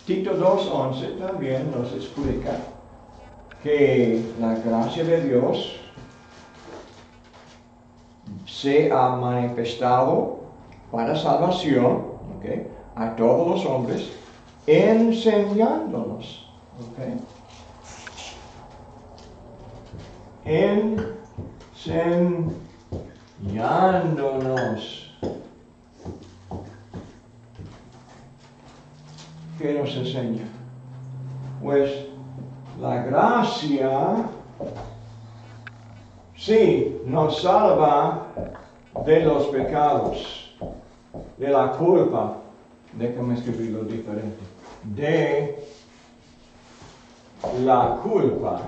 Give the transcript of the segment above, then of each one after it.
Tito 2:11 también nos explica que la gracia de Dios se ha manifestado para salvación, ¿okay?, a todos los hombres, enseñándonos, ¿okay?, enseñándonos. ¿Qué nos enseña? Pues la gracia sí nos salva de los pecados, de la culpa. Déjame escribirlo diferente. De la culpa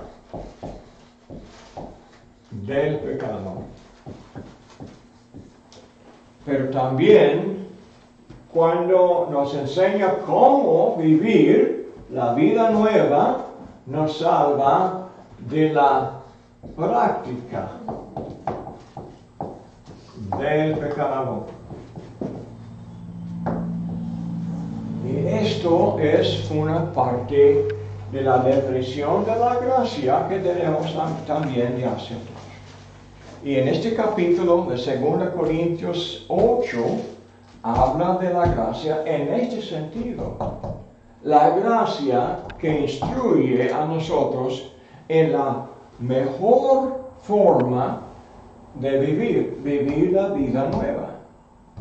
del pecado. Pero también cuando nos enseña cómo vivir la vida nueva, nos salva de la práctica del pecado. Y esto es una parte de la definición de la gracia que tenemos también de hacer. Y en este capítulo de 2 Corintios 8, habla de la gracia en este sentido. La gracia que instruye a nosotros en la mejor forma de vivir la vida nueva.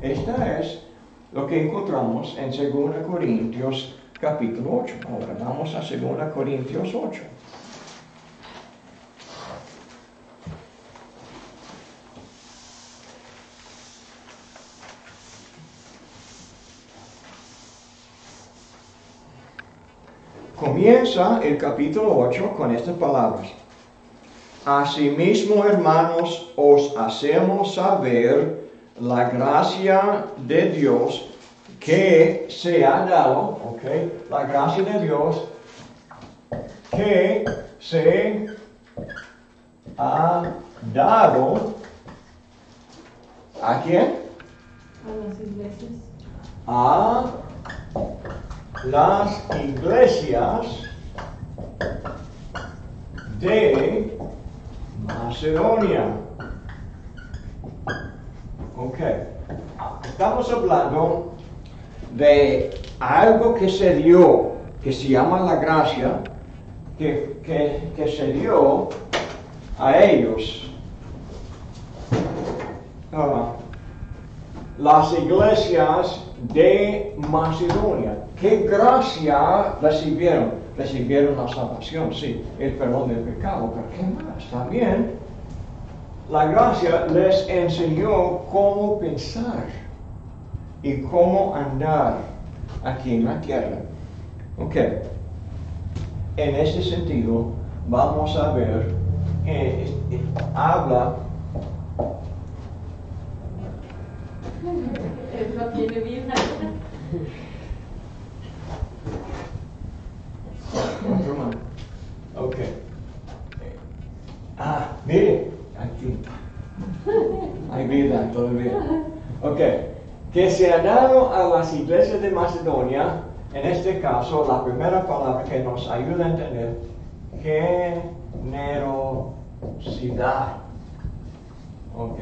Esta es lo que encontramos en 2 Corintios capítulo 8. Ahora vamos a 2 Corintios 8. Comienza el capítulo 8 con estas palabras. Asimismo, hermanos, os hacemos saber la gracia de Dios que se ha dado, ¿okay?, la gracia de Dios que se ha dado, ¿a quién? A las iglesias. A las iglesias de Macedonia. Ok. Estamos hablando de algo que se dio, que se llama la gracia, que se dio a ellos. Las iglesias de Macedonia. ¿Qué gracia recibieron? Recibieron la salvación, sí, el perdón del pecado, pero ¿qué más? También la gracia les enseñó cómo pensar y cómo andar aquí en la tierra. Ok. En este sentido, vamos a ver, habla. No tiene vida. Otro más. Ok. Mire, aquí. Hay vida todavía. Ok. Que se ha dado a las iglesias de Macedonia, en este caso, la primera palabra que nos ayuda a entender, generosidad. Ok.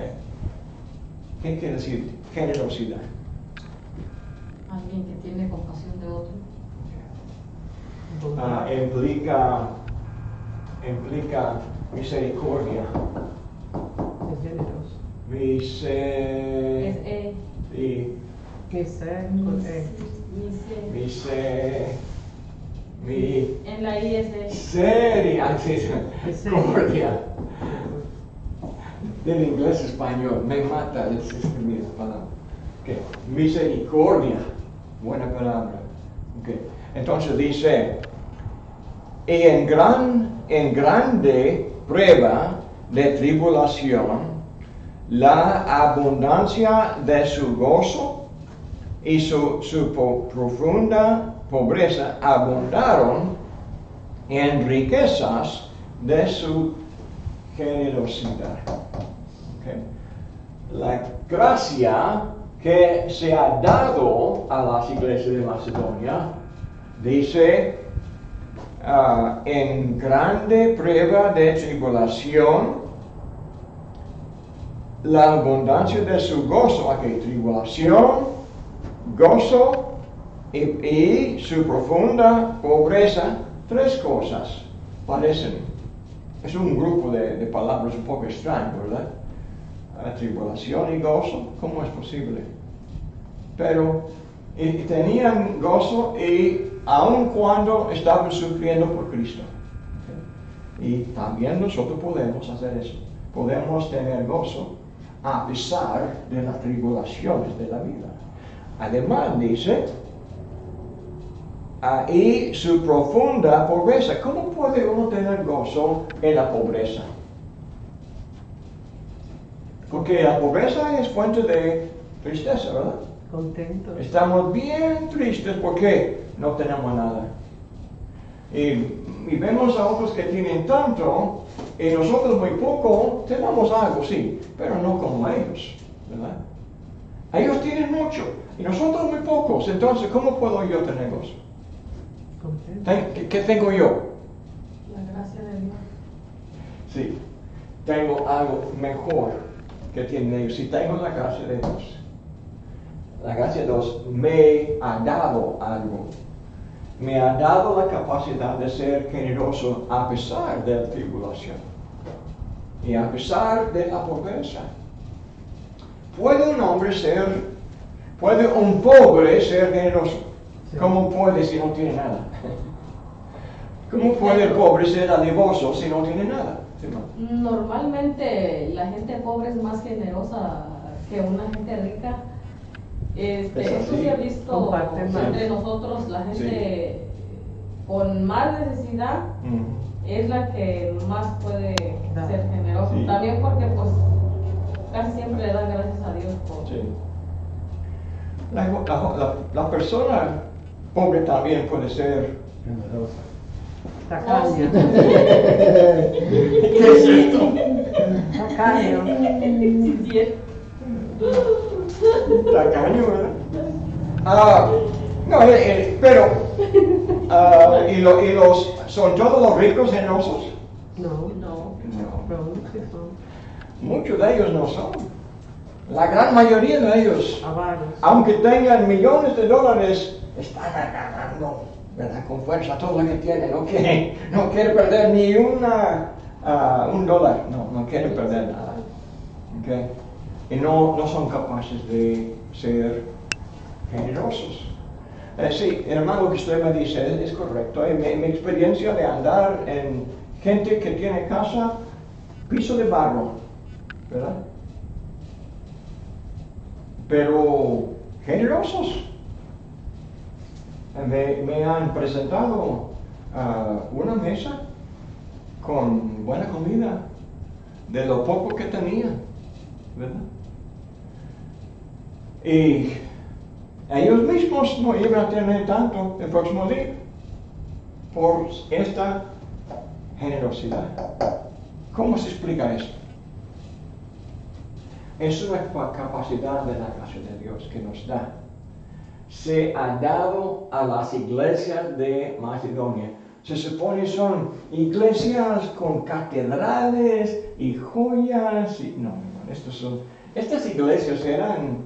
¿Qué quiere decir generosidad? Alguien que tiene compasión de otro. Implica misericordia. Es generoso. Que ser con En la I es misericordia. Del inglés español, me mata el escribir esa palabra. Okay. Misericordia, buena palabra. Okay. Entonces dice, y en grande prueba de tribulación, la abundancia de su gozo y su profunda pobreza abundaron en riquezas de su generosidad. Okay. La gracia que se ha dado a las iglesias de Macedonia Dice, en grande prueba de tribulación, la abundancia de su gozo. Aquí, tribulación, gozo y su profunda pobreza. Tres cosas parecen. Es un grupo de palabras un poco extraño, ¿verdad? Tribulación y gozo, ¿cómo es posible? Pero tenían gozo y aun cuando estaban sufriendo por Cristo. Y también nosotros podemos hacer eso. Podemos tener gozo a pesar de las tribulaciones de la vida. Además dice, y su profunda pobreza. ¿Cómo puede uno tener gozo en la pobreza? Porque la pobreza es fuente de tristeza, ¿verdad? Contento. Estamos bien tristes porque no tenemos nada. Y vemos a otros que tienen tanto y nosotros muy poco. Tenemos algo, sí, pero no como ellos, ¿verdad? Ellos tienen mucho y nosotros muy pocos. Entonces, ¿cómo puedo yo tener gozo? Contento. ¿Qué tengo yo? La gracia de Dios. Sí, tengo algo mejor que tienen ellos. Si tengo la gracia de Dios. La gracia de Dios me ha dado algo. Me ha dado la capacidad de ser generoso a pesar de la tribulación. Y a pesar de la pobreza. ¿Puede un pobre ser generoso? Sí. ¿Cómo puede si no tiene nada? ¿Cómo puede el pobre ser dadivoso si no tiene nada? ¿Sí, no? Normalmente la gente pobre es más generosa que una gente rica. Es Eso así. se ha visto Comparte más. entre nosotros. La gente con más necesidad es la que más puede Da. ser generosa. Sí. También porque pues casi siempre le dan gracias a Dios por... Sí. La persona pobre también puede ser Generosa. Tacaño. ¿Qué es esto? Tacaño. Sí, sí, es. Tacaño, ¿verdad? No, pero ¿son todos los ricos generosos? No. No. No. Pero sí son Muchos de ellos no son. La gran mayoría de ellos, avaros. aunque tengan millones de dólares, están agarrando, ¿verdad? Con fuerza todo lo que tienen. No quiere perder ni un dólar. No quiere perder nada. ¿Okay? Y no son capaces de ser generosos. Sí, hermano, lo que usted me dice es correcto. Mi experiencia de andar en gente que tiene casa, piso de barro, ¿verdad? Pero generosos. Me han presentado una mesa con buena comida de lo poco que tenía, ¿verdad? Y ellos mismos no iban a tener tanto el próximo día por esta generosidad. ¿Cómo se explica esto? Es una capacidad de la gracia de Dios que nos da. Se ha dado a las iglesias de Macedonia. Se supone son iglesias con catedrales y joyas. No, estas iglesias eran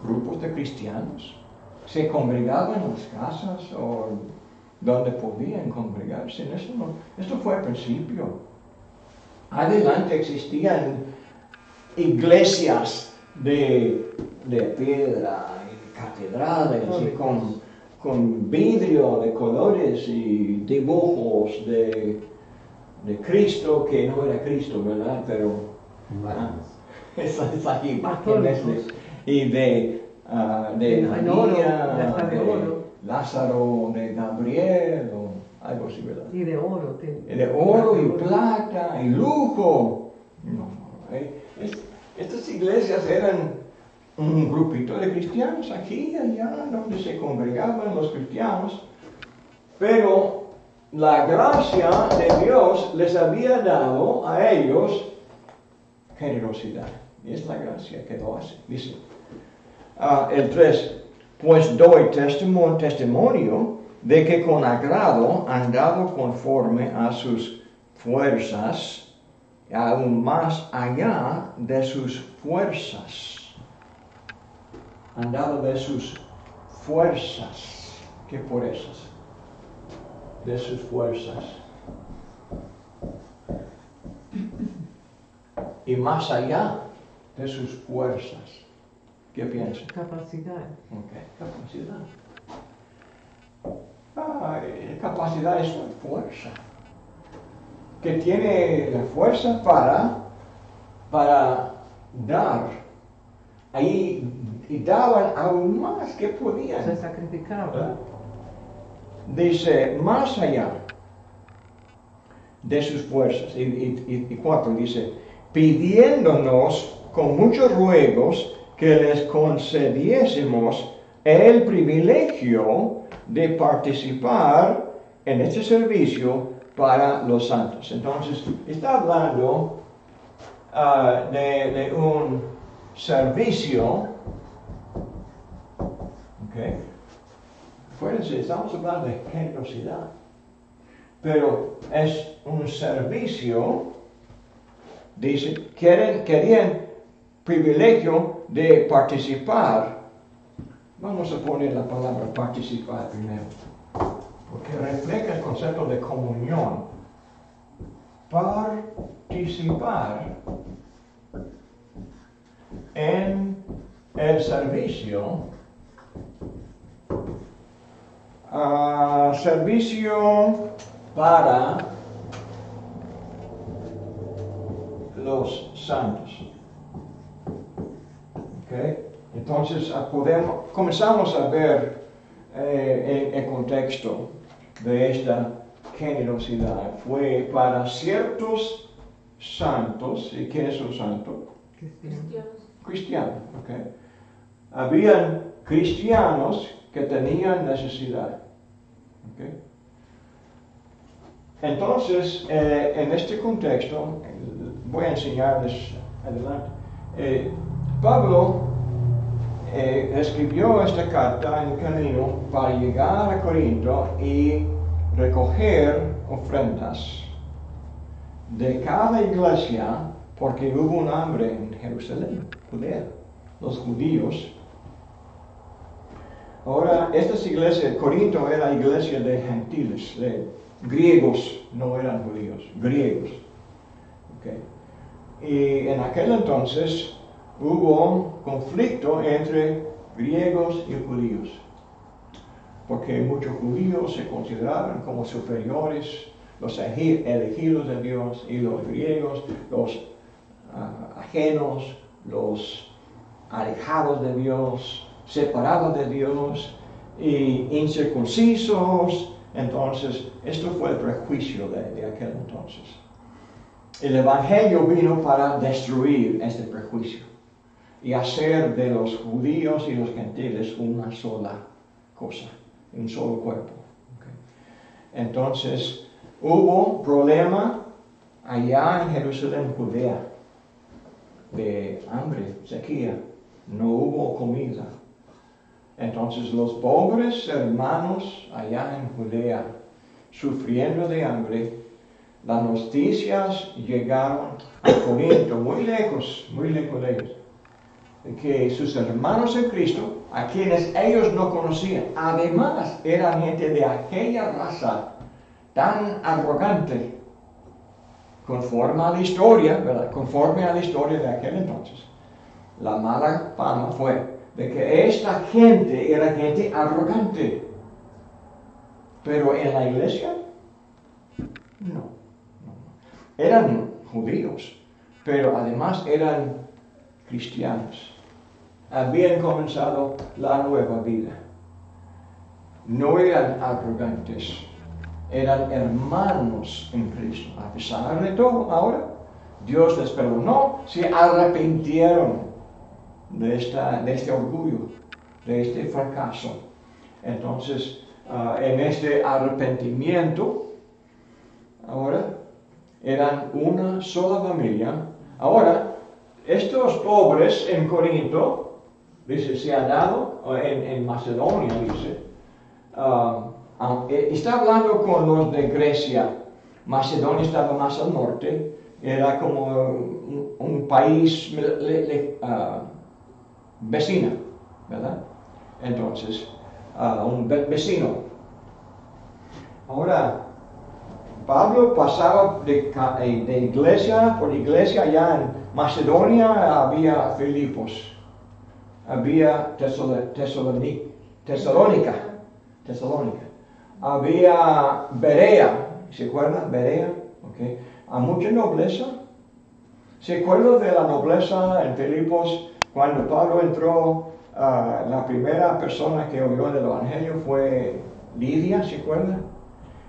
grupos de cristianos. Se congregaban en las casas o donde podían congregarse. Esto fue al principio. Adelante existían iglesias de piedra y catedrales y con vidrio de colores y dibujos de Cristo que no era Cristo, ¿verdad? Pero esas imágenes y de María, de Lázaro, de Gabriel o algo así, ¿verdad? Y de oro. De oro y plata y lujo. Estas iglesias eran un grupito de cristianos aquí y allá donde se congregaban los cristianos, pero la gracia de Dios les había dado a ellos generosidad. Y es la gracia que lo hace. Dice el 3, pues doy testimonio de que con agrado han dado conforme a sus fuerzas, aún más allá de sus fuerzas. Han dado de sus fuerzas. ¿Qué fuerzas? De sus fuerzas. Y más allá de sus fuerzas. ¿Qué piensas? Capacidad. Okay. Capacidad. Capacidad es una fuerza. Que tiene la fuerza para dar. Ahí y daban aún más que podían. Se sacrificaba. Dice, más allá de sus fuerzas. Y 4 dice, pidiéndonos con muchos ruegos que les concediésemos el privilegio de participar en este servicio para los santos. Entonces, está hablando de un servicio. Okay. Acuérdense, estamos hablando de generosidad, pero es un servicio. Dice, querían privilegio de participar. Vamos a poner la palabra participar primero, porque refleja el concepto de comunión. Participar en el servicio. Servicio para los santos. Okay. Entonces comenzamos a ver el contexto de esta generosidad. Fue para ciertos santos. ¿Y quiénes son santos? Cristianos. Okay. Habían cristianos que tenían necesidad. Okay. Entonces, en este contexto, voy a enseñarles adelante. Pablo escribió esta carta en el camino para llegar a Corinto y recoger ofrendas de cada iglesia, porque hubo un hambre en Jerusalén, Judea, los judíos. Ahora, estas iglesias, Corinto era la iglesia de gentiles, de griegos, no eran judíos, griegos. Okay. Y en aquel entonces hubo conflicto entre griegos y judíos, porque muchos judíos se consideraban como superiores, los elegidos de Dios, y los griegos, los ajenos, los alejados de Dios, separados de Dios y incircuncisos. Entonces, esto fue el prejuicio de aquel entonces. El Evangelio vino para destruir este prejuicio y hacer de los judíos y los gentiles una sola cosa, un solo cuerpo. Okay. Entonces, hubo problema allá en Jerusalén, Judea, de hambre, sequía, no hubo comida. Entonces los pobres hermanos allá en Judea, sufriendo de hambre, las noticias llegaron a Corinto, muy lejos de ellos, que sus hermanos en Cristo, a quienes ellos no conocían, además eran gente de aquella raza tan arrogante, conforme a la historia, ¿verdad? Conforme a la historia de aquel entonces. La mala fama fue de que esta gente era gente arrogante. Pero en la iglesia, no. Eran judíos, pero además eran cristianos. Habían comenzado la nueva vida. No eran arrogantes, eran hermanos en Cristo. A pesar de todo, ahora Dios les perdonó, se arrepintieron de este orgullo, de este fracaso. Entonces, en este arrepentimiento, ahora eran una sola familia. Ahora, estos pobres en Corinto, dice, se ha dado, en Macedonia, dice, Está hablando con los de Grecia. Macedonia estaba más al norte, era como un país vecino, ¿verdad? Entonces, un vecino. Ahora, Pablo pasaba de iglesia por iglesia. Allá en Macedonia había Filipos, había Tesalónica, había Berea, ¿se acuerdan? Berea, okay. A mucha nobleza. ¿Se acuerdan de la nobleza en Filipos? Cuando Pablo entró, la primera persona que oyó del Evangelio fue Lidia, ¿se acuerdan?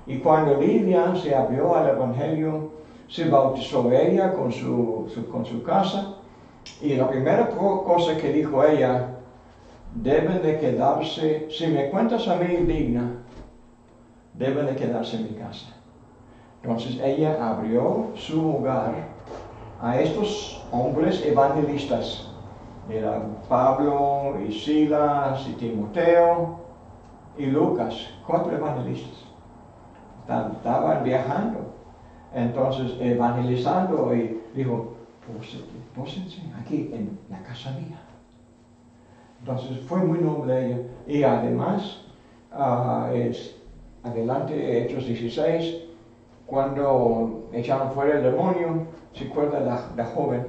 Y cuando Lidia se abrió al Evangelio, se bautizó ella con su casa. Y la primera cosa que dijo ella, deben de quedarse, si me cuentas a mí digna, deben de quedarse en mi casa. Entonces ella abrió su hogar a estos hombres evangelistas. Eran Pablo y Silas y Timoteo y Lucas, 4 evangelistas. Estaban viajando, entonces evangelizando, y dijo, pósense aquí en la casa mía. Entonces fue muy noble ella. Y además, adelante, Hechos 16, cuando echaron fuera el demonio, se acuerda la joven,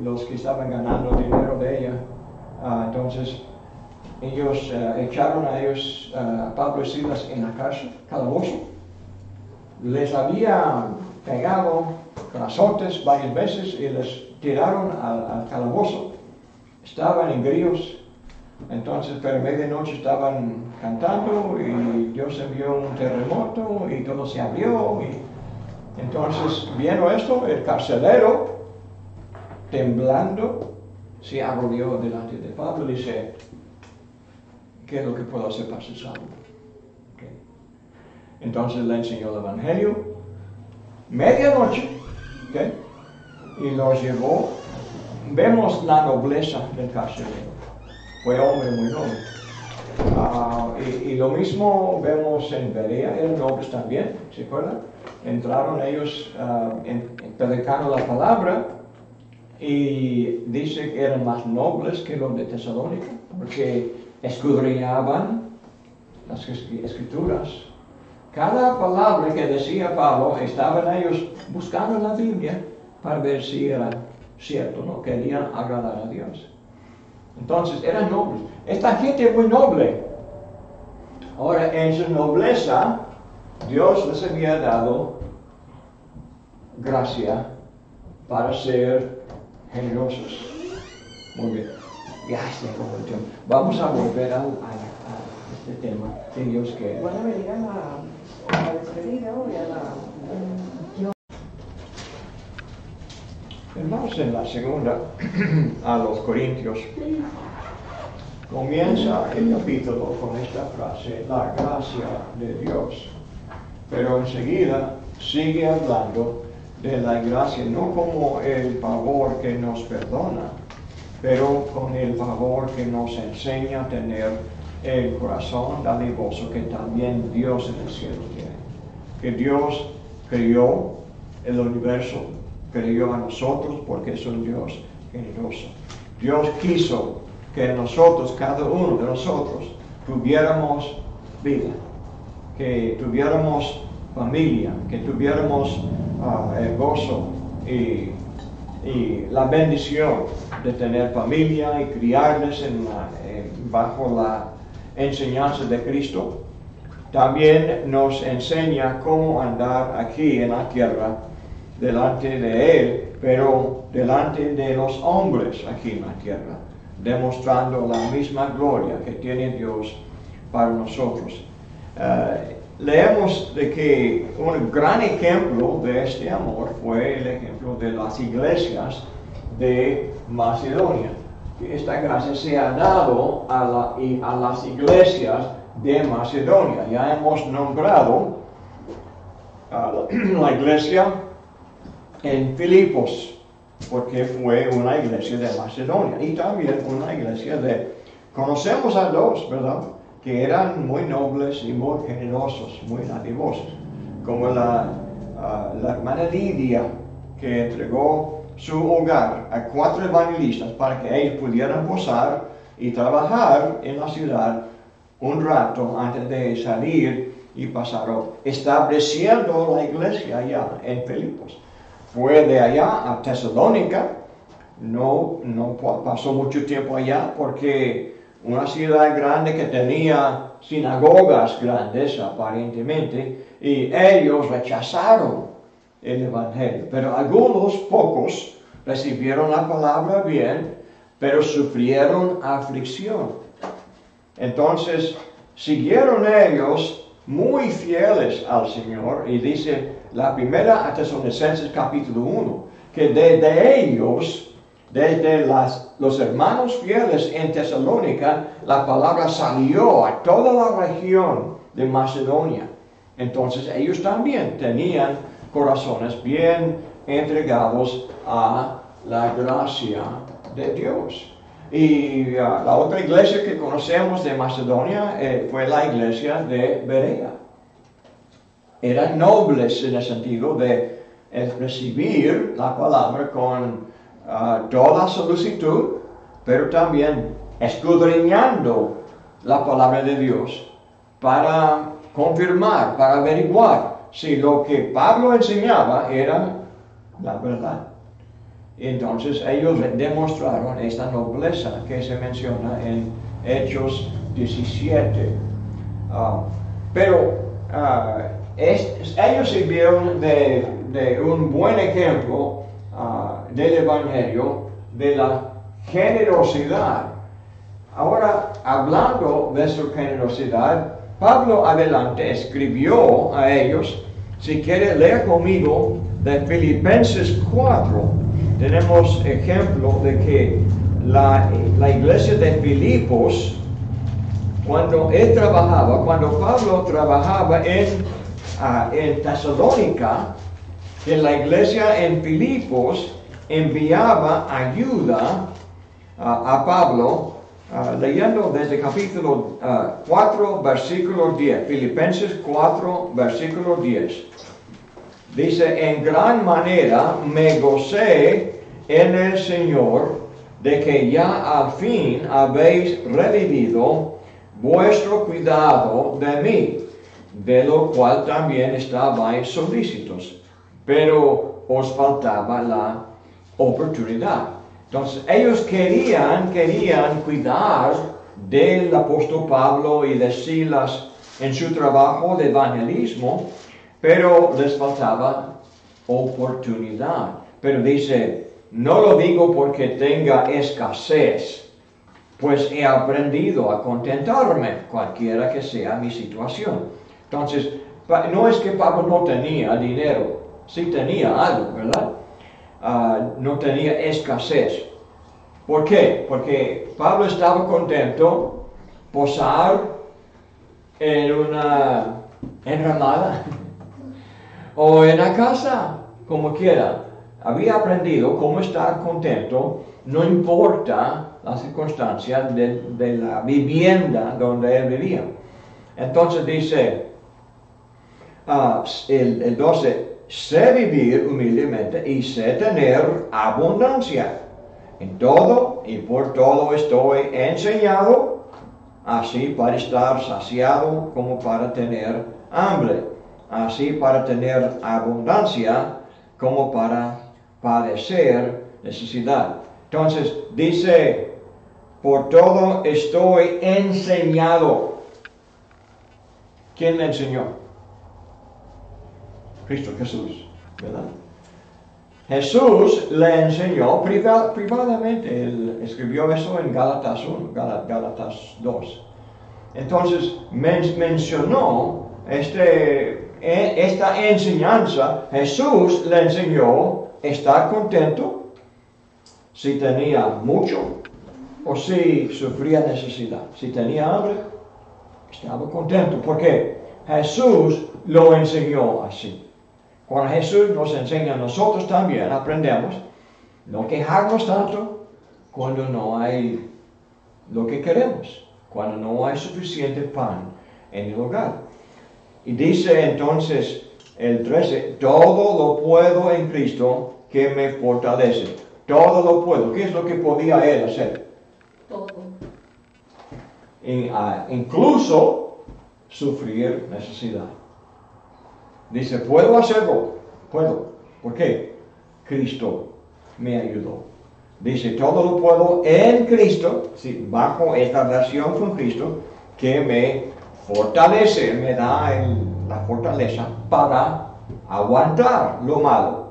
los que estaban ganando dinero de ella. Entonces ellos echaron a ellos, a Pablo y Silas, en la cárcel, calabozo. Les había pegado con azotes varias veces y les tiraron al calabozo. Estaban en grillos. Entonces, pero medianoche estaban cantando y Dios envió un terremoto y todo se abrió. Y entonces, viendo esto, el carcelero, temblando, se arrodilló delante de Pablo y dice, ¿qué es lo que puedo hacer para ser salvo? Okay. Entonces le enseñó el Evangelio, medianoche, okay, y los llevó. Vemos la nobleza del carcelero. Fue hombre muy noble. Y lo mismo vemos en Berea, eran nobles también, ¿se acuerdan? Entraron ellos predicando la palabra, y dice que eran más nobles que los de Tesalónica, porque escudriñaban las escrituras. Cada palabra que decía Pablo, estaban ellos buscando en la Biblia para ver si era cierto, ¿no? Querían agradar a Dios. Entonces eran nobles. Esta gente es muy noble. Ahora, en su nobleza, Dios les había dado gracia para ser generosos. Muy bien. Ya se acabó el tiempo. Vamos a volver a este tema. Si Dios quiere. Van a venir a la despedida hoy, a la... Vamos en la segunda a los Corintios. Comienza el capítulo con esta frase, la gracia de Dios. Pero enseguida sigue hablando de la gracia, no como el favor que nos perdona, pero con el favor que nos enseña a tener el corazón dadivoso que también Dios en el cielo tiene. Que Dios creó el universo, creó a nosotros porque es un Dios generoso. Dios quiso que nosotros, cada uno de nosotros, tuviéramos vida, que tuviéramos familia, que tuviéramos el gozo y la bendición de tener familia y criarles bajo la enseñanza de Cristo. También nos enseña cómo andar aquí en la tierra delante de Él, pero delante de los hombres aquí en la tierra, demostrando la misma gloria que tiene Dios para nosotros. Leemos de que un gran ejemplo de este amor fue el ejemplo de las iglesias de Macedonia. Esta gracia se ha dado a las iglesias de Macedonia. Ya hemos nombrado la iglesia en Filipos, porque fue una iglesia de Macedonia, y también una iglesia conocemos a dos, ¿verdad? que eran muy nobles y muy generosos, muy dadivosos, como la hermana Lidia, que entregó su hogar a 4 evangelistas para que ellos pudieran posar y trabajar en la ciudad un rato antes de salir y pasar, estableciendo la iglesia allá en Filipos. Fue de allá a Tesalónica, no pasó mucho tiempo allá porque una ciudad grande que tenía sinagogas grandes aparentemente, y ellos rechazaron el evangelio. Pero algunos pocos recibieron la palabra bien, pero sufrieron aflicción. Entonces siguieron ellos muy fieles al Señor, y dice la primera a Tesalonicenses capítulo 1, que desde ellos, desde los hermanos fieles en Tesalónica, la palabra salió a toda la región de Macedonia. Entonces ellos también tenían corazones bien entregados a la gracia de Dios. Y la otra iglesia que conocemos de Macedonia fue la iglesia de Berea. Eran nobles en el sentido de recibir la palabra con toda solicitud, pero también escudriñando la palabra de Dios para confirmar, para averiguar si lo que Pablo enseñaba era la verdad. Entonces ellos demostraron esta nobleza que se menciona en Hechos 17. Ellos sirvieron de un buen ejemplo del Evangelio, de la generosidad. Ahora, hablando de su generosidad, Pablo adelante escribió a ellos, si quiere leer conmigo, de Filipenses 4. Tenemos ejemplo de que la iglesia de Filipos, cuando Pablo trabajaba en Tesalónica, que la iglesia en Filipos enviaba ayuda a Pablo, leyendo desde capítulo 4, versículo 10, Filipenses 4, versículo 10. Dice, en gran manera me gocé en el Señor de que ya al fin habéis revivido vuestro cuidado de mí, de lo cual también estabais solícitos, pero os faltaba la oportunidad. Entonces ellos querían cuidar del apóstol Pablo y de Silas en su trabajo de evangelismo, pero les faltaba oportunidad. Pero dice, no lo digo porque tenga escasez, pues he aprendido a contentarme, cualquiera que sea mi situación. Entonces, no es que Pablo no tenía dinero, sí tenía algo, ¿verdad? No tenía escasez. ¿Por qué? Porque Pablo estaba contento posar en una enramada o en la casa, como quiera. Había aprendido cómo estar contento, no importa la circunstancia de la vivienda donde él vivía. Entonces dice el 12, sé vivir humildemente y sé tener abundancia. En todo y por todo estoy enseñado, así para estar saciado como para tener hambre, así para tener abundancia como para padecer necesidad. Entonces dice, por todo estoy enseñado. ¿Quién le enseñó? Cristo Jesús, ¿verdad? Jesús le enseñó privadamente. Él escribió eso en Gálatas 1, Gálatas 2. Entonces mencionó esta enseñanza. Jesús le enseñó estar contento si tenía mucho o si sufría necesidad. Si tenía hambre, estaba contento, porque Jesús lo enseñó así. Cuando Jesús nos enseña, nosotros también aprendemos no quejarnos tanto cuando no hay lo que queremos. cuando no hay suficiente pan en el hogar. Y dice entonces el 13, todo lo puedo en Cristo que me fortalece. Todo lo puedo. ¿Qué es lo que podía él hacer? Todo. Incluso sufrir necesidad. Dice, puedo hacerlo. Puedo. ¿Por qué? Cristo me ayudó. Dice, todo lo puedo en Cristo, sí, bajo esta relación con Cristo, que me fortalece, me da la fortaleza para aguantar lo malo,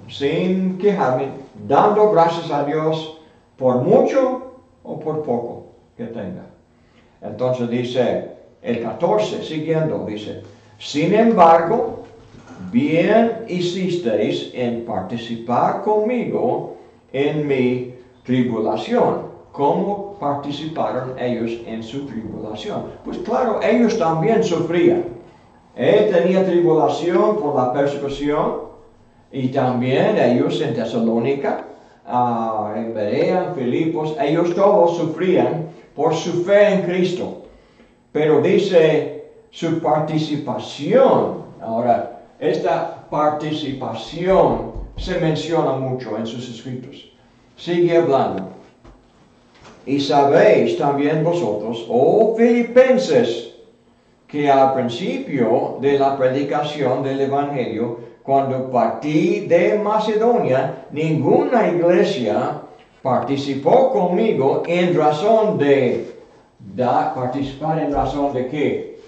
sin quejarme, dando gracias a Dios por mucho o por poco que tenga. Entonces dice, el 14, siguiendo, dice, sin embargo, bien hicisteis en participar conmigo en mi tribulación. ¿Cómo participaron ellos en su tribulación? Pues claro, ellos también sufrían. Él tenía tribulación por la persecución y también ellos en Tesalónica, en Berea, en Filipos, ellos todos sufrían por su fe en Cristo. Pero dice su participación. Ahora, esta participación se menciona mucho en sus escritos. Sigue hablando. Y sabéis también vosotros, oh filipenses, que al principio de la predicación del Evangelio, cuando partí de Macedonia, ninguna iglesia participó conmigo en razón de participar en razón de qué?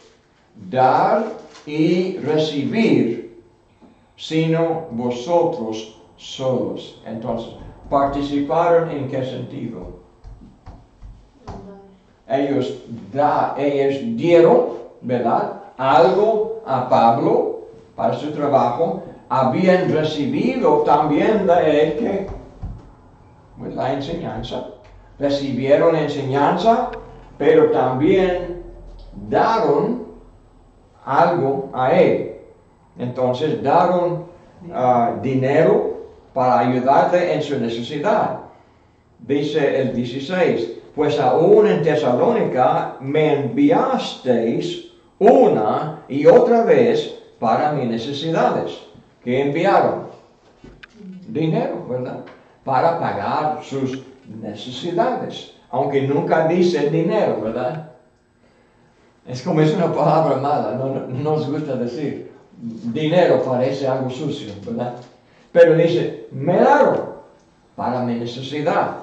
Dar y recibir, sino vosotros solos. Entonces, ¿participaron en qué sentido? Ellos dieron, ¿verdad?, algo a Pablo para su trabajo. Habían recibido también de él que, pues, la enseñanza. Recibieron enseñanza, pero también daron algo a él. Entonces daron dinero para ayudarle en su necesidad. Dice el 16, pues aún en Tesalónica me enviasteis una y otra vez para mis necesidades. ¿Qué enviaron? Dinero, ¿verdad? Para pagar sus necesidades. Aunque nunca dice dinero, ¿verdad? Es como es una palabra mala, no nos gusta decir. Dinero parece algo sucio, ¿verdad? Pero dice, me daron para mi necesidad.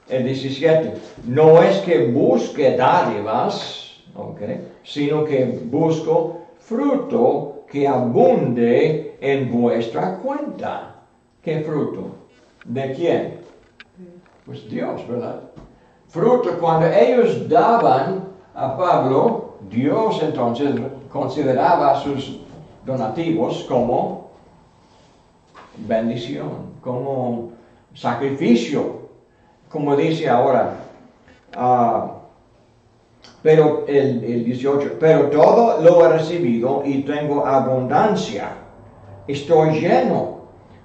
El 17, no es que busque dádivas, sino que busco fruto que abunde en vuestra cuenta. ¿Qué fruto? ¿De quién? Pues Dios, ¿verdad? Fruto, cuando ellos daban a Pablo, Dios entonces consideraba sus donativos como bendición, como sacrificio. Como dice ahora, pero el 18, pero todo lo he recibido y tengo abundancia. Estoy lleno,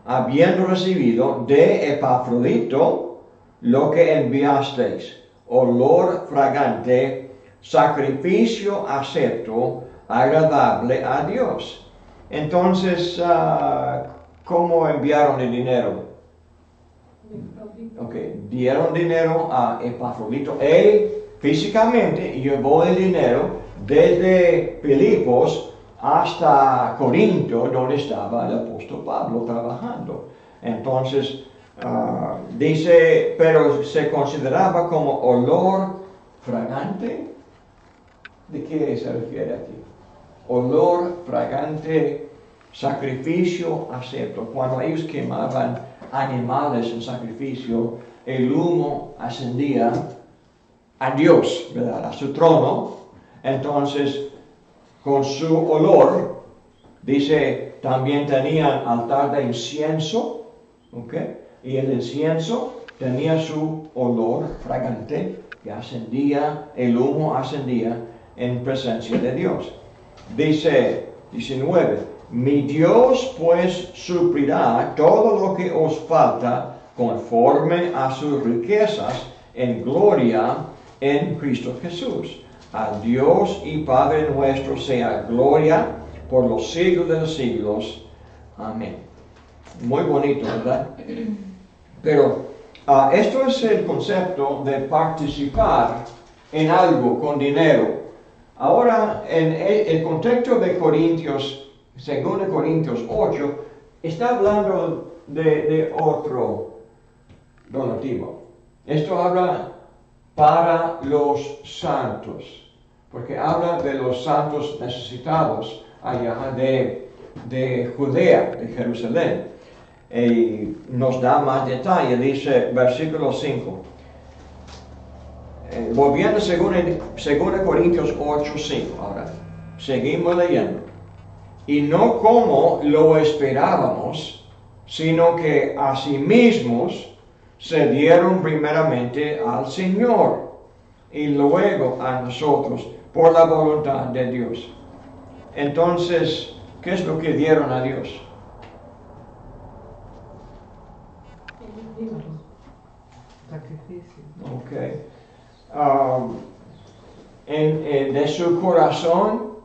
habiendo recibido de Epafrodito lo que enviasteis, olor fragante, sacrificio acepto, agradable a Dios. Entonces, ¿cómo enviaron el dinero? Dieron dinero a Epafrodito. Él físicamente llevó el dinero desde Filipos hasta Corinto, donde estaba el apóstol Pablo trabajando. Entonces, dice, pero se consideraba como olor fragante. ¿De qué se refiere aquí? Olor fragante, sacrificio acepto. Cuando ellos quemaban animales en sacrificio, el humo ascendía a Dios, ¿verdad?, a su trono. Entonces, con su olor, dice, también tenían altar de incienso, y el incienso tenía su olor fragante que ascendía, el humo ascendía en presencia de Dios. Dice 19, mi Dios pues suplirá todo lo que os falta conforme a sus riquezas en gloria en Cristo Jesús. A Dios y Padre nuestro sea gloria por los siglos de los siglos. Amén. Muy bonito, ¿verdad? Pero esto es el concepto de participar en algo con dinero. Ahora, en el contexto de Corintios, 2 Corintios 8, está hablando de otro donativo. Esto habla para los santos, porque habla de los santos necesitados allá de Judea, de Jerusalén. Y nos da más detalle, dice versículo 5. Volviendo a 2 Corintios 8, 5. Ahora, seguimos leyendo. Y no como lo esperábamos, sino que a sí mismos se dieron primeramente al Señor y luego a nosotros por la voluntad de Dios. Entonces, ¿qué es lo que dieron a Dios? Sacrificio. Okay. De su corazón,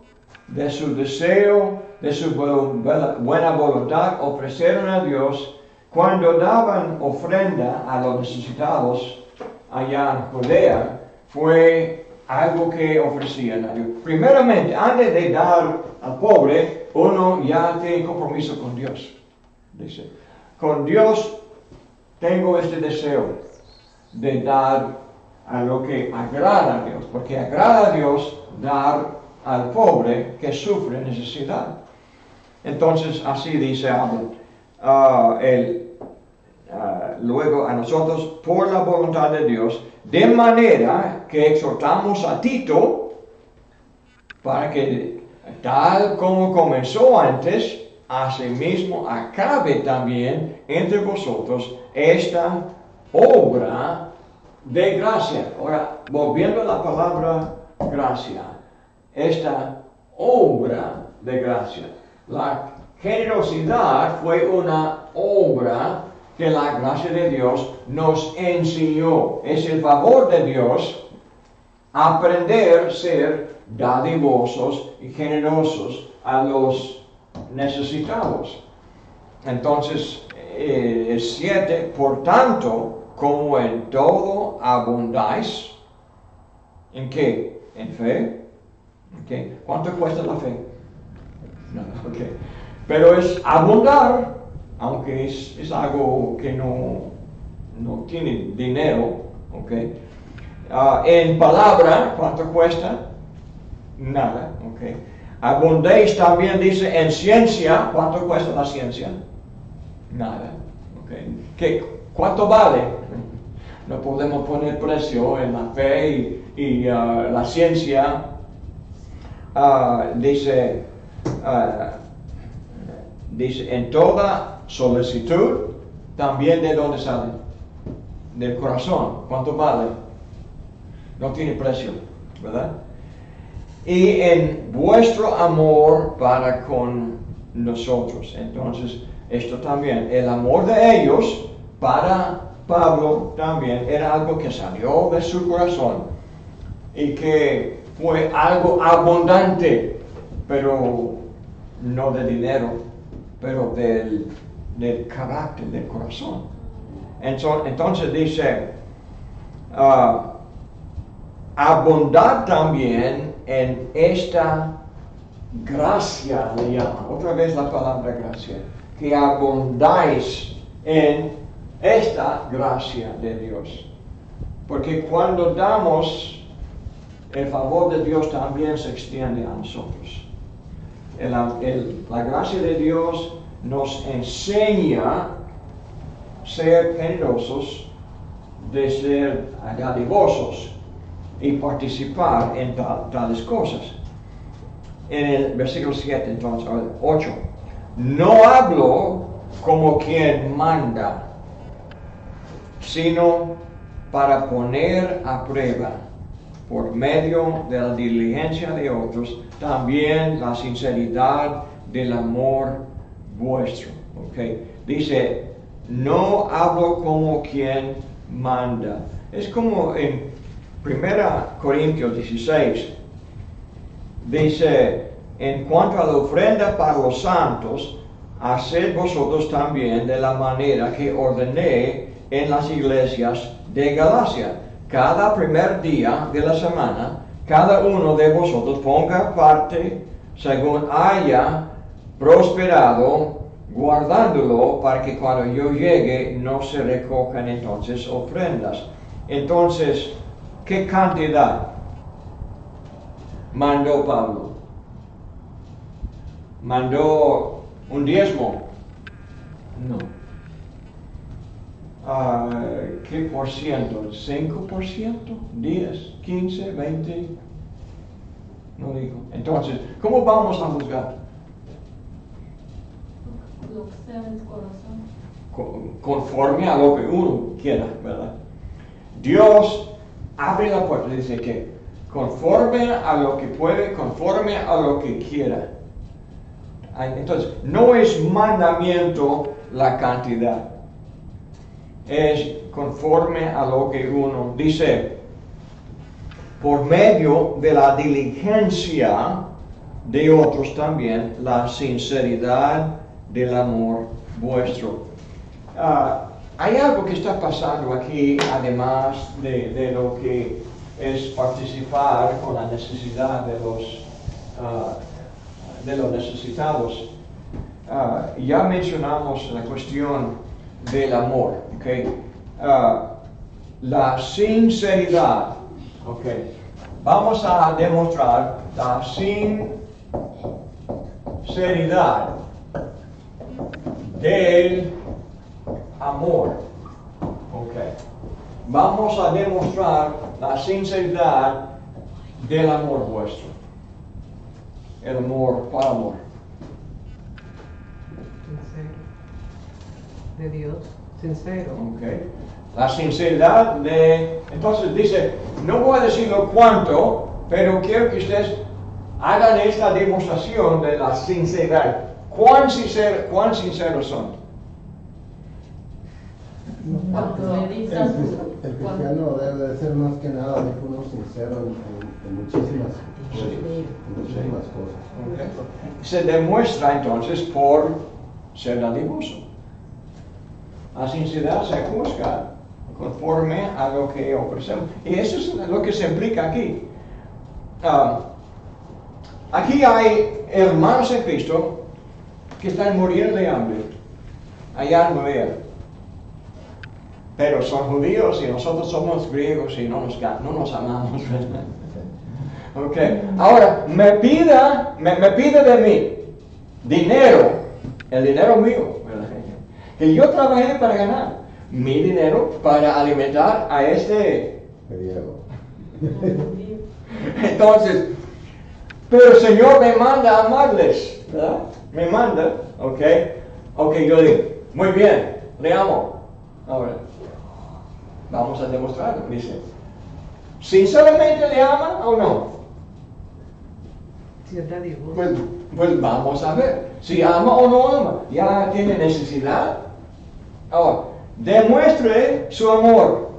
de su deseo, de su buena voluntad, ofrecieron a Dios cuando daban ofrenda a los necesitados allá en Judea. Fue algo que ofrecían a Dios. Primeramente, antes de dar al pobre, uno ya tiene compromiso con Dios. Dice, con Dios tengo este deseo de dar a lo que agrada a Dios, porque agrada a Dios dar al pobre que sufre necesidad. Entonces, así dice luego a nosotros por la voluntad de Dios, de manera que exhortamos a Tito para que tal como comenzó antes, asimismo acabe también entre vosotros esta obra de gracia. Ahora, volviendo a la palabra gracia, esta obra de gracia. La generosidad fue una obra que la gracia de Dios nos enseñó. Es el favor de Dios aprender a ser dadivosos y generosos a los necesitados. Entonces, el 7, por tanto, como en todo abundáis, ¿en qué? ¿En fe? Okay. ¿Cuánto cuesta la fe? Nada, ok. Pero es abundar, aunque es algo que no tiene dinero, ok. En palabra, ¿cuánto cuesta? Nada, ok. Abundéis también dice en ciencia, ¿cuánto cuesta la ciencia? Nada, ok. ¿Cuánto vale? No podemos poner precio en la fe y la ciencia. Dice en toda solicitud, también de dónde sale, del corazón. ¿Cuánto vale? No tiene precio, ¿verdad? Y en vuestro amor para con nosotros. Entonces, esto también, el amor de ellos para Pablo también era algo que salió de su corazón y que fue algo abundante, pero no de dinero, pero del carácter, del corazón. Entonces dice, abundar también en esta gracia, le llama, otra vez la palabra gracia, que abundáis en esta gracia de Dios. Porque cuando damos, el favor de Dios también se extiende a nosotros. La gracia de Dios nos enseña a ser generosos, de ser dadivosos y participar en tales cosas. En el versículo 7, entonces, 8, no hablo como quien manda, sino para poner a prueba, por medio de la diligencia de otros, también la sinceridad del amor vuestro. Okay. Dice, no hablo como quien manda. Es como 1 Corintios 16 dice, en cuanto a la ofrenda para los santos, haced vosotros también de la manera que ordené en las iglesias de Galacia. Cada primer día de la semana, cada uno de vosotros ponga parte según haya prosperado, guardándolo para que cuando yo llegue no se recojan entonces ofrendas. Entonces, ¿qué cantidad mandó Pablo? ¿Mandó un diezmo? No. ¿Qué por ciento? ¿5%? ¿10? ¿15? ¿20? No digo. Entonces, ¿cómo vamos a juzgar? Lo que sea del corazón. Conforme a lo que uno quiera, ¿verdad? Dios abre la puerta y dice que conforme a lo que puede, conforme a lo que quiera. Entonces, no es mandamiento la cantidad. Es conforme a lo que uno dice, por medio de la diligencia de otros también, la sinceridad del amor vuestro. Hay algo que está pasando aquí, además de lo que es participar con la necesidad de los necesitados. Ya mencionamos la cuestión del amor, ¿okay? La sinceridad, ¿okay? Vamos a demostrar la sinceridad del amor, ¿okay? Vamos a demostrar la sinceridad del amor vuestro, el amor para amor. De Dios, sincero. Okay. La sinceridad de... Entonces dice, no voy a decirlo cuánto, pero quiero que ustedes hagan esta demostración de la sinceridad. ¿Cuán sinceros son? Cuando le dices El cristiano debe de ser más que nada uno sincero en muchísimas cosas. En muchísimas cosas. Okay. Se demuestra entonces por ser dadivoso. La sinceridad se juzga conforme a lo que ofrecemos. Y eso es lo que se implica aquí. Aquí hay hermanos en Cristo que están muriendo de hambre allá en Morea. Pero son judíos y nosotros somos griegos y no nos amamos. Okay. Ahora, me pide de mí dinero, el dinero mío, ¿verdad? Que yo trabajé para ganar mi dinero para alimentar a este Griego. Entonces, pero el Señor me manda a amarles, ¿verdad? Me manda, ok, yo digo, muy bien, le amo. Ahora, vamos a demostrarlo, dice. ¿Sinceramente le ama o no? Si es dadivoso. Pues vamos a ver, si ama o no ama, ya tiene necesidad. Ahora, demuestre su amor.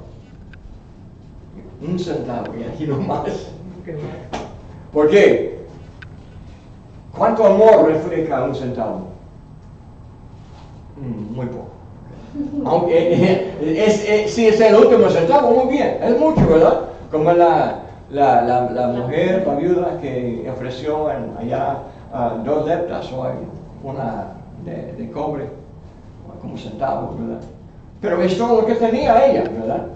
Un centavo, y aquí no más. ¿Por qué? ¿Cuánto amor refleja un centavo? Muy poco. Aunque si es el último centavo, muy bien, es mucho, ¿verdad? Como la mujer, la viuda que ofreció allá 2 leptas o una de cobre, como centavos, ¿verdad? Pero es todo lo que tenía ella, ¿verdad?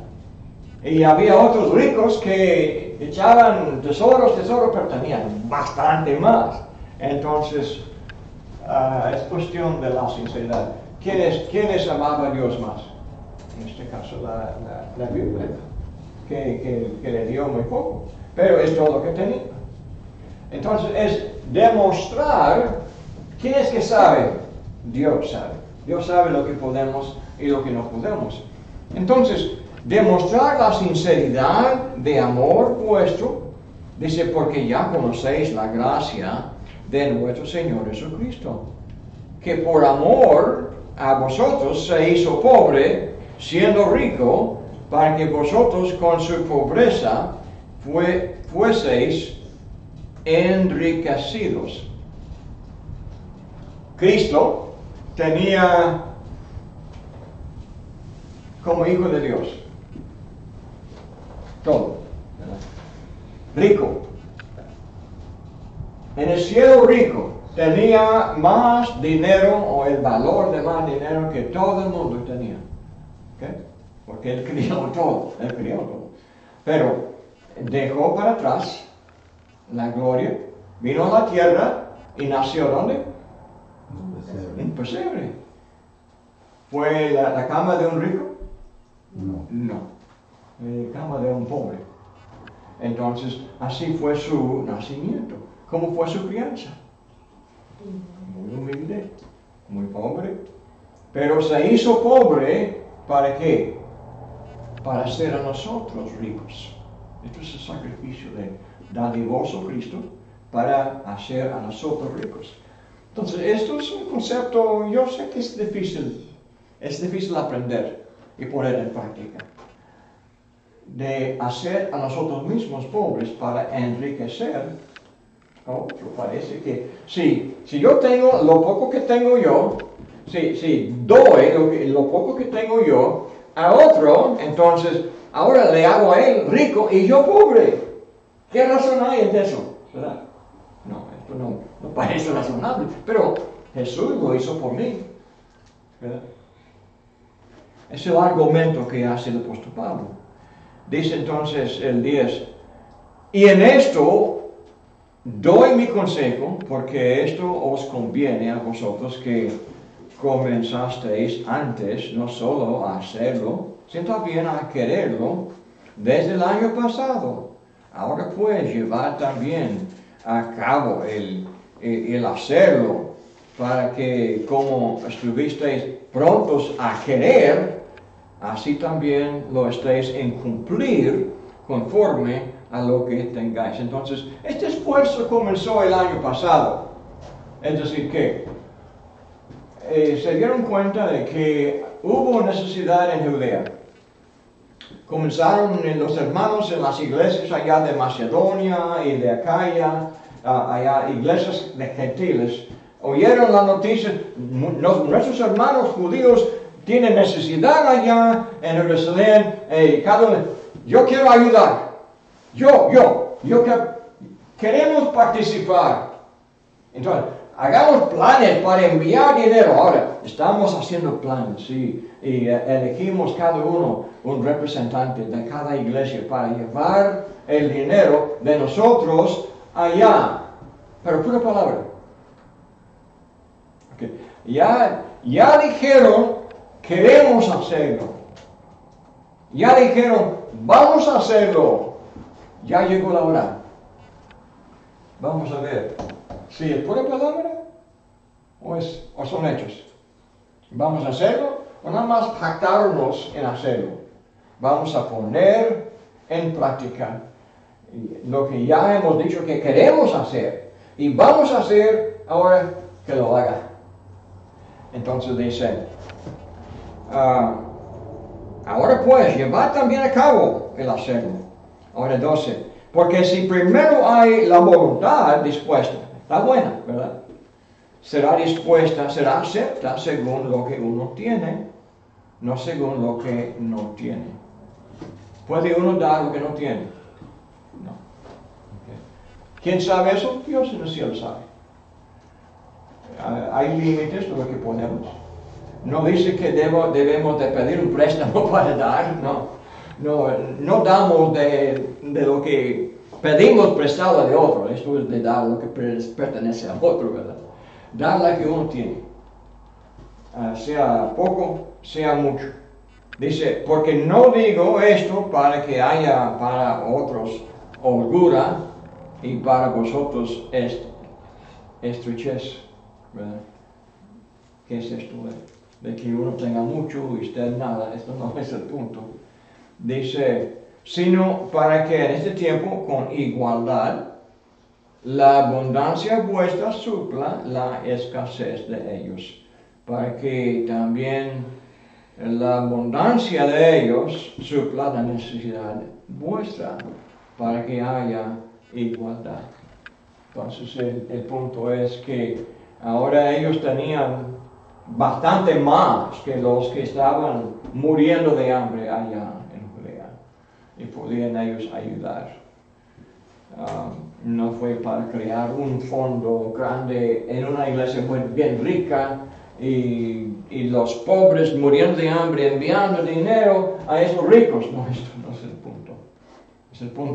Y había otros ricos que echaban tesoros, pero tenían bastante más. Entonces, es cuestión de la sinceridad. ¿Quiénes amaba a Dios más? En este caso, la viuda, que le dio muy poco, pero es todo lo que tenía. Entonces, es demostrar. ¿Quién es que sabe? Dios sabe. Dios sabe lo que podemos y lo que no podemos. Entonces, demostrar la sinceridad de amor vuestro, dice, porque ya conocéis la gracia de nuestro Señor Jesucristo, que por amor a vosotros se hizo pobre, siendo rico, para que vosotros con su pobreza fueseis enriquecidos. Cristo tenía, como hijo de Dios, todo, ¿verdad? Rico. En el cielo rico, tenía más dinero o el valor de más dinero que todo el mundo tenía. ¿Okay? Porque él crió todo, Pero dejó para atrás la gloria, vino a la tierra y nació ¿dónde? Un pesebre. ¿Fue la cama de un rico? No. La cama de un pobre. Entonces, así fue su nacimiento. ¿Cómo fue su crianza? Muy humilde, muy pobre. Pero se hizo pobre, ¿para qué? Para hacer a nosotros ricos. Esto es el sacrificio de dadivoso Cristo para hacer a nosotros ricos. Entonces, esto es un concepto, yo sé que es difícil aprender y poner en práctica. De hacer a nosotros mismos pobres para enriquecer a otro. Parece que si yo tengo lo poco que tengo yo, si doy lo poco que tengo yo a otro, entonces ahora le hago a él rico y yo pobre. ¿Qué razón hay en eso? ¿Verdad? No, esto no parece razonable, pero Jesús lo hizo por mí. ¿Verdad? Es el argumento que hace el apóstol Pablo. Dice entonces el 10, y en esto doy mi consejo, porque esto os conviene a vosotros que comenzasteis antes no solo a hacerlo, sino también a quererlo desde el año pasado. Ahora pues llevad también a cabo el hacerlo, para que como estuvisteis prontos a querer, así también lo estéis en cumplir conforme a lo que tengáis. Entonces, este esfuerzo comenzó el año pasado. Es decir, que se dieron cuenta de que hubo necesidad en Judea. Comenzaron los hermanos en las iglesias allá de Macedonia y de Acaya, allá iglesias de gentiles, oyeron la noticia, nuestros hermanos judíos tienen necesidad allá en Jerusalén, yo quiero ayudar, queremos participar. Entonces, hagamos planes para enviar dinero. Ahora, estamos haciendo planes, sí, y elegimos cada uno un representante de cada iglesia para llevar el dinero de nosotros allá. Pero pura palabra. Okay. Ya dijeron, queremos hacerlo. Ya dijeron, vamos a hacerlo. Ya llegó la hora. Vamos a ver si es pura palabra o son hechos. Vamos a hacerlo o nada más jactarnos en hacerlo. Vamos a poner en práctica lo que ya hemos dicho que queremos hacer. Y vamos a hacer ahora que lo haga. Entonces dice, ahora pues, llevad también a cabo el hacerlo. Ahora 12. Porque si primero hay la voluntad dispuesta, está buena, ¿verdad? Será dispuesta, será acepta según lo que uno tiene, no según lo que no tiene. ¿Puede uno dar lo que no tiene? No. Okay. ¿Quién sabe eso? Dios en el cielo sabe. Hay límites de lo que podemos. No dice que debemos de pedir un préstamo para dar, no damos de lo que pedimos prestado de otro. Esto es de dar lo que pertenece a otro, ¿verdad? Dar lo que uno tiene. Sea poco, sea mucho. Dice, porque no digo esto para que haya para otros holgura y para vosotros estrechez, ¿verdad? ¿Qué es esto? De que uno tenga mucho y usted nada. Esto no es el punto. Dice, sino para que en este tiempo con igualdad la abundancia vuestra supla la escasez de ellos, para que también la abundancia de ellos supla la necesidad vuestra, para que haya igualdad. Entonces el punto es que ahora ellos tenían bastante más que los que estaban muriendo de hambre allá en Judea y podían ellos ayudar. No fue para crear un fondo grande en una iglesia muy bien rica y los pobres muriendo de hambre enviando dinero a esos ricos. No, esto no es el punto.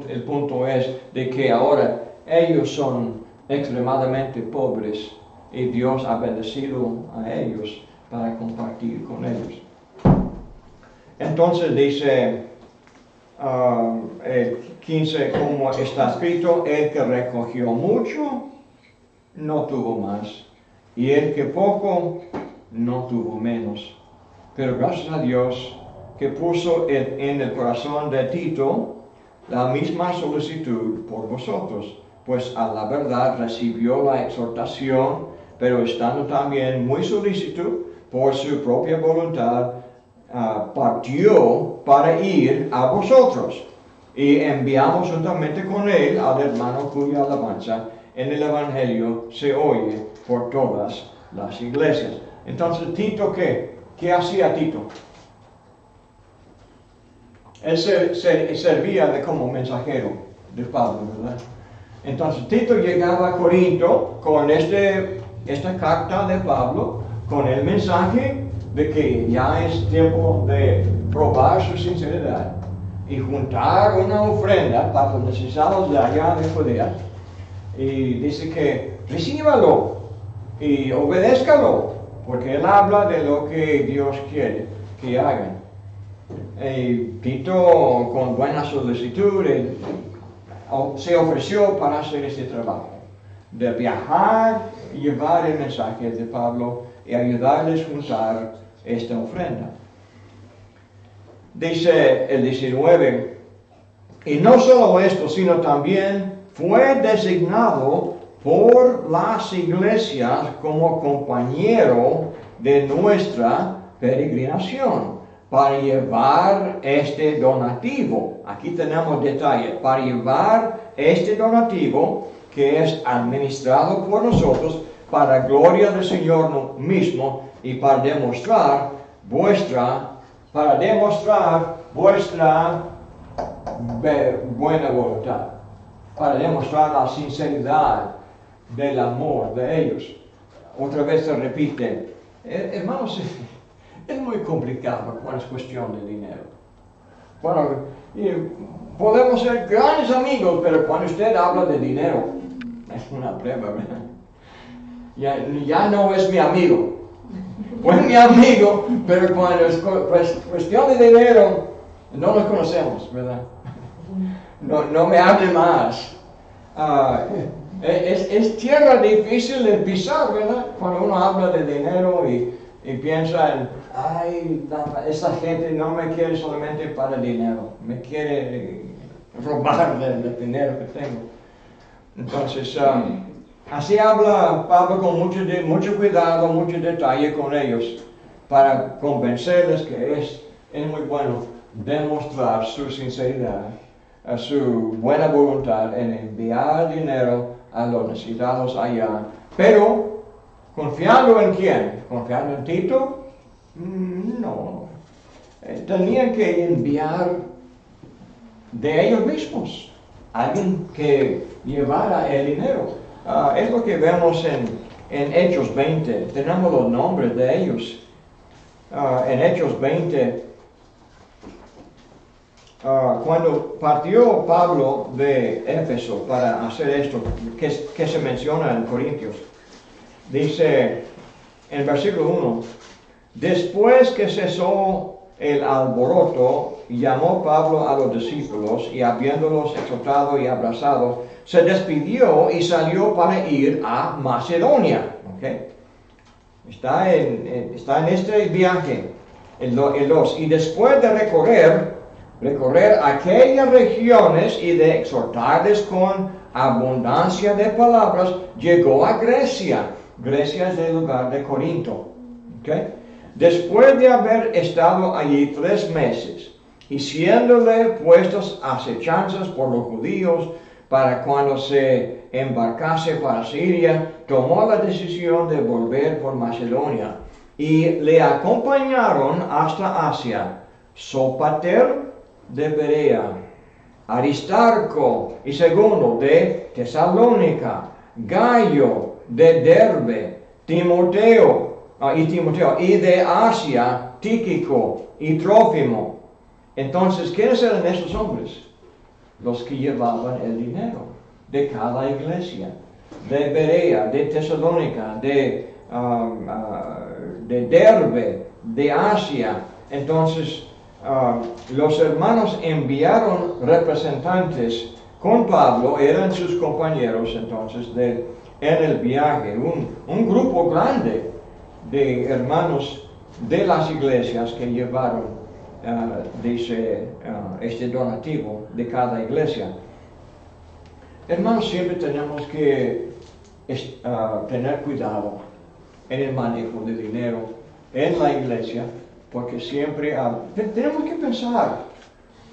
El punto es de que ahora ellos son extremadamente pobres y Dios ha bendecido a ellos para compartir con ellos. Entonces dice el 15, como está escrito, el que recogió mucho no tuvo más, y el que poco no tuvo menos. Pero gracias a Dios que puso en el corazón de Tito la misma solicitud por vosotros, pues a la verdad recibió la exhortación, pero estando también muy solícito por su propia voluntad, partió para ir a vosotros, y enviamos juntamente con él al hermano cuya alabanza en el Evangelio se oye por todas las iglesias. Entonces, Tito, ¿qué hacía Tito? Él servía como mensajero de Pablo, ¿verdad? Entonces, Tito llegaba a Corinto con esta carta de Pablo, con el mensaje de que ya es tiempo de probar su sinceridad y juntar una ofrenda para los necesitados de allá de Judea. Y dice que recíbalo y obedézcalo, porque él habla de lo que Dios quiere que hagan. Y Tito, con buena solicitud, se ofreció para hacer este trabajo, de viajar y llevar el mensaje de Pablo y ayudarles a juntar esta ofrenda. Dice el 19, y no solo esto, sino también fue designado por las iglesias como compañero de nuestra peregrinación para llevar este donativo. Aquí tenemos detalle, para llevar este donativo que es administrado por nosotros para gloria del Señor mismo y para demostrar vuestra buena voluntad, para demostrar la sinceridad del amor de ellos. Otra vez se repite, hermanos, es muy complicado cuando es cuestión de dinero. Bueno, podemos ser grandes amigos, pero cuando usted habla de dinero, es una prueba, ¿verdad? Ya no es mi amigo. Fue mi amigo, pero cuando es cuestión de dinero, no nos conocemos, ¿verdad? No me hable más. Es tierra difícil de pisar, ¿verdad? Cuando uno habla de dinero y piensa en, esta gente no me quiere solamente para el dinero, me quiere robar del dinero que tengo. Entonces, así habla Pablo con mucho cuidado, mucho detalle con ellos, para convencerles que es muy bueno demostrar su sinceridad, su buena voluntad en enviar dinero a los necesitados allá. Pero, ¿confiando en quién? ¿Confiando en Tito? No. Tenían que enviar de ellos mismos, alguien que llevara el dinero. Es lo que vemos en Hechos 20. Tenemos los nombres de ellos. En Hechos 20, cuando partió Pablo de Éfeso para hacer esto, que se menciona en Corintios, dice en versículo 1, después que cesó el alboroto, llamó Pablo a los discípulos y habiéndolos exhortado y abrazado, se despidió y salió para ir a Macedonia. ¿Okay? Está en este viaje, y después de recorrer aquellas regiones y de exhortarles con abundancia de palabras, llegó a Grecia. Grecia es el lugar de Corinto. ¿Okay? Después de haber estado allí 3 meses, y siéndole puestos acechanzas por los judíos para cuando se embarcase para Siria, tomó la decisión de volver por Macedonia y le acompañaron hasta Asia Sópater de Berea, Aristarco y Segundo de Tesalónica, Gallo de Derbe, Timoteo y de Asia, Tíquico y Trófimo. Entonces, ¿quiénes eran esos hombres? Los que llevaban el dinero de cada iglesia, de Berea, de Tesalónica, de Derbe, de Asia. Entonces, los hermanos enviaron representantes con Pablo, eran sus compañeros entonces en el viaje, un grupo grande de hermanos de las iglesias que llevaron este donativo de cada iglesia. Hermanos, siempre tenemos que tener cuidado en el manejo de dinero en la iglesia, porque siempre tenemos que pensar,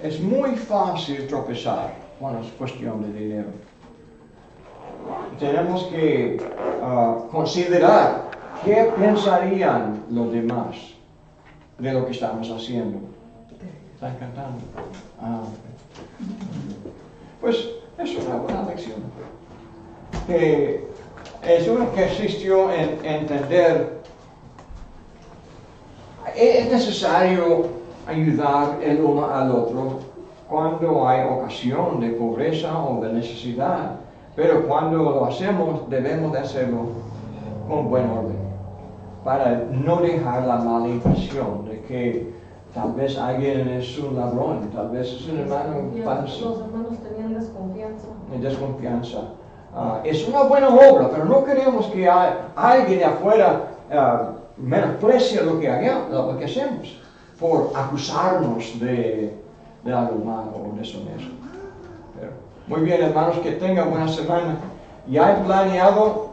es muy fácil tropezar cuando es cuestión de dinero. Tenemos que considerar qué pensarían los demás de lo que estamos haciendo. ¿Están cantando? Pues es una buena lección. Es un ejercicio en entender. Es necesario ayudar el uno al otro cuando hay ocasión de pobreza o de necesidad, pero cuando lo hacemos debemos de hacerlo con buen orden, para no dejar la mala impresión de que tal vez alguien es un ladrón, tal vez es un hermano falso. Los hermanos tenían Desconfianza. Es una buena obra, pero no queremos que alguien de afuera menosprecie lo que hacemos por acusarnos de algo malo o deshonesto. Muy bien, hermanos, que tengan buena semana. Ya he planeado